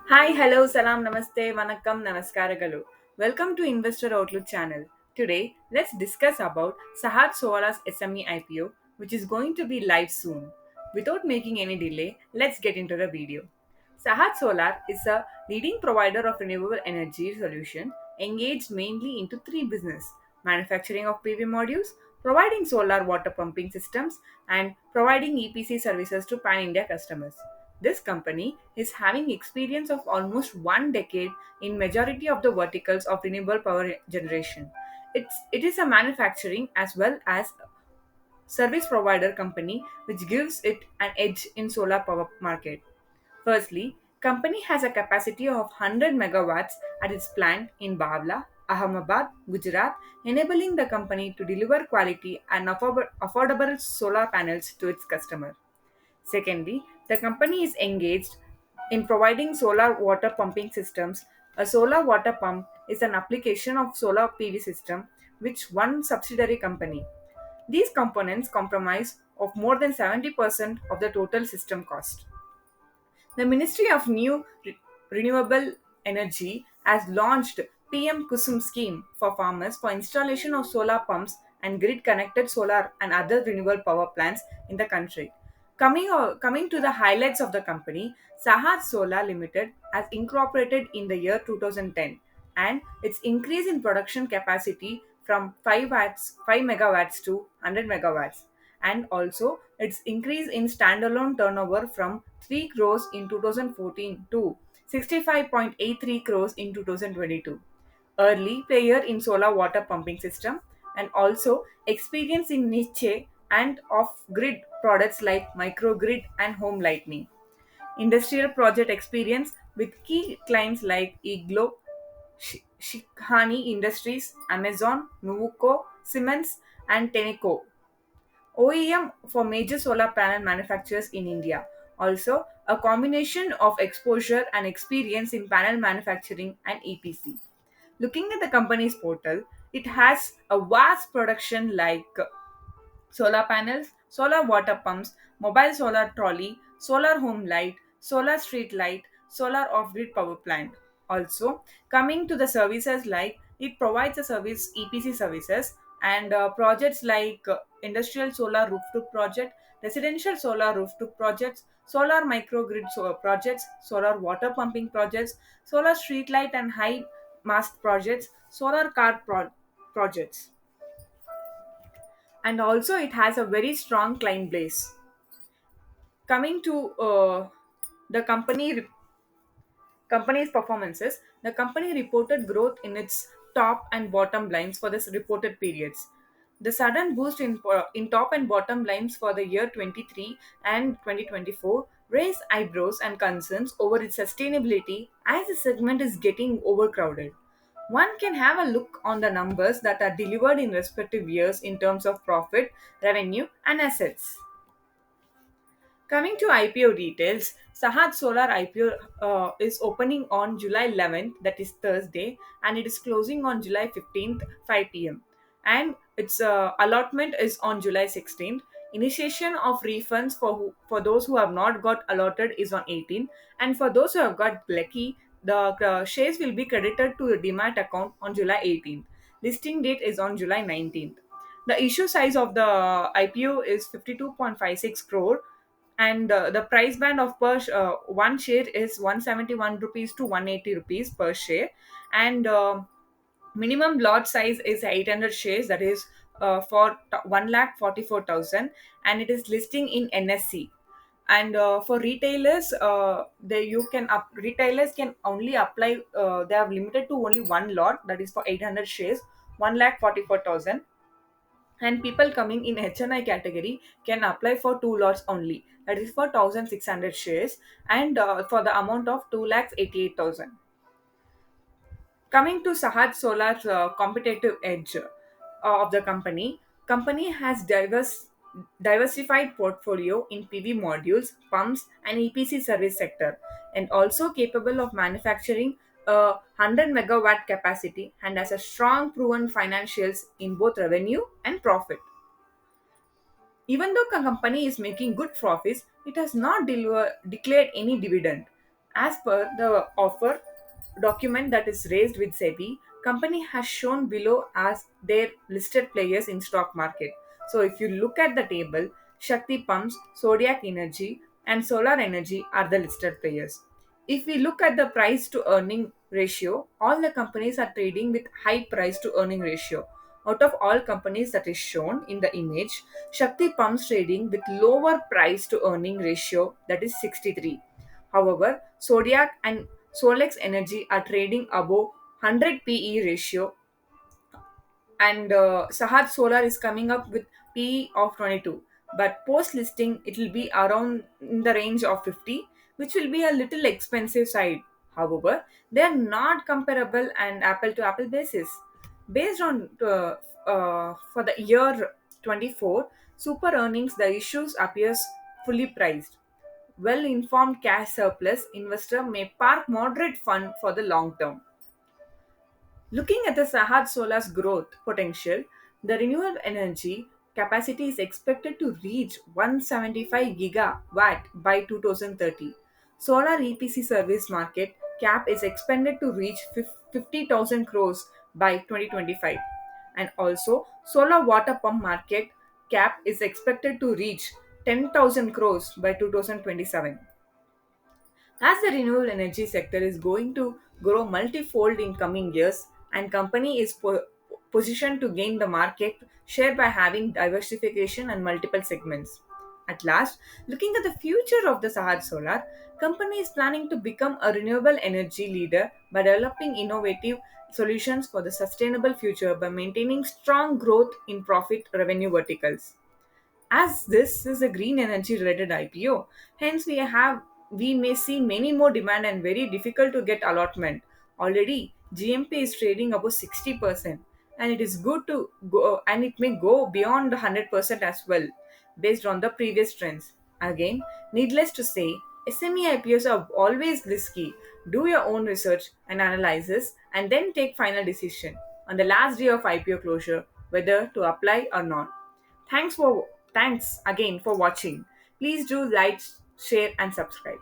Hi, hello, salam, namaste, vanakkam, namaskaraгаలు. Welcome to Investor Outlook channel. Today, let's discuss about Sahat Solar's SME IPO, which is going to be live soon. Without making any delay, let's get into the video. Sahat Solar is a leading provider of renewable energy solution engaged mainly into three business: manufacturing of PV modules, providing solar water pumping systems, and providing EPC services to pan-India customers. This company is having experience of almost 1 decade in majority of the verticals of renewable power generation. It is a manufacturing as well as service provider company which gives it an edge in solar power market. Firstly, company has a capacity of 100 megawatts at its plant in Bavla, Ahmedabad, Gujarat, enabling the company to deliver quality and affordable solar panels to its customer. Secondly, the company is engaged in providing solar water pumping systems. A solar water pump is an application of solar PV system which one subsidiary company. These components comprise of more than 70% of the total system cost. The Ministry of Renewable Energy has launched PM Kusum scheme for farmers for installation of solar pumps and grid connected solar and other renewable power plants in the country. Coming to the highlights of the company, Sahat Solar Limited has incorporated in the year 2010, and its increase in production capacity from 5 megawatts to 100 megawatts, and also its increase in standalone turnover from 3 crores in 2014 to 65.83 crores in 2022. Early player in solar water pumping system, and also experience in niche and off-grid products like microgrid and home lighting. Industrial project experience with key clients like Iglo, Shikhani Industries, Amazon, Nuvoco, Siemens, and Tenneco. OEM for major solar panel manufacturers in India. Also, a combination of exposure and experience in panel manufacturing and EPC. Looking at the company's portal, it has a vast production like solar panels, solar water pumps, mobile solar trolley, solar home light, solar street light, solar off-grid power plant. Also, coming to the services like it provides a service EPC services and projects like industrial solar rooftop project, residential solar rooftop projects, solar microgrid projects, solar water pumping projects, solar street light and high mast projects, solar car projects, and also it has a very strong client base. Coming to the company's performances, the company reported growth in its top and bottom lines for this reported periods. The sudden boost in top and bottom lines for the year 23 and 2024 raised eyebrows and concerns over its sustainability as the segment is getting overcrowded. One can have a look on the numbers that are delivered in respective years in terms of profit, revenue, and assets. Coming to IPO details, Sahat Solar IPO is opening on July 11th, that is Thursday, and it is closing on July 15th, 5 p.m. And its allotment is on July 16th. Initiation of refunds for those who have not got allotted is on 18th, and for those who have got lucky, the shares will be credited to the demat account on July 18th. Listing date is on July 19th. The issue size of the IPO is 52.56 crore, and the price band of one share is 171 rupees to 180 rupees per share, and minimum lot size is 800 shares, that is for 1,44,000, and it is listing in NSC. And for retailers, retailers can only apply, they have limited to only one lot, that is for 800 shares, 1,44,000, and people coming in HNI category can apply for two lots only, that is for 1,600 shares, and for the amount of 2,88,000. Coming to Sahat Solar's competitive edge of the company has diversified portfolio in PV modules, pumps, and EPC service sector, and also capable of manufacturing a 100 megawatt capacity and has a strong proven financials in both revenue and profit. Even though the company is making good profits, it has not declared any dividend. As per the offer document that is raised with SEBI, company has shown below as their listed players in stock market. So if you look at the table, Shakti Pumps, Zodiac Energy, and Solar Energy are the listed players. If we look at the price to earning ratio, all the companies are trading with high price to earning ratio. Out of all companies that is shown in the image, Shakti Pumps trading with lower price to earning ratio, that is 63. However, Zodiac and Solex Energy are trading above 100 PE ratio, and Sahad Solar is coming up with PE of 22. But post listing, it will be around in the range of 50, which will be a little expensive side. However, they are not comparable and apple to apple basis. Based on for the year 24 super earnings, the issues appears fully priced. Well informed cash surplus investor may park moderate fund for the long term. Looking at the Sahad Solar's growth potential, the renewable energy capacity is expected to reach 175 gigawatt by 2030. Solar EPC service market cap is expected to reach 50,000 crores by 2025. And also, solar water pump market cap is expected to reach 10,000 crores by 2027. As the renewable energy sector is going to grow multifold in coming years, and company is positioned to gain the market share by having diversification and multiple segments. At last, looking at the future of the Sahar Solar, company is planning to become a renewable energy leader by developing innovative solutions for the sustainable future by maintaining strong growth in profit revenue verticals. As this is a green energy related IPO, hence we may see many more demand and very difficult to get allotment. Already GMP is trading above 60%, and it is good to go, and it may go beyond the 100% as well based on the previous trends. Again, needless to say, SME IPOs are always risky. Do your own research and analysis and then take final decision on the last day of IPO closure whether to apply or not. Thanks again for watching. Please do like, share and subscribe.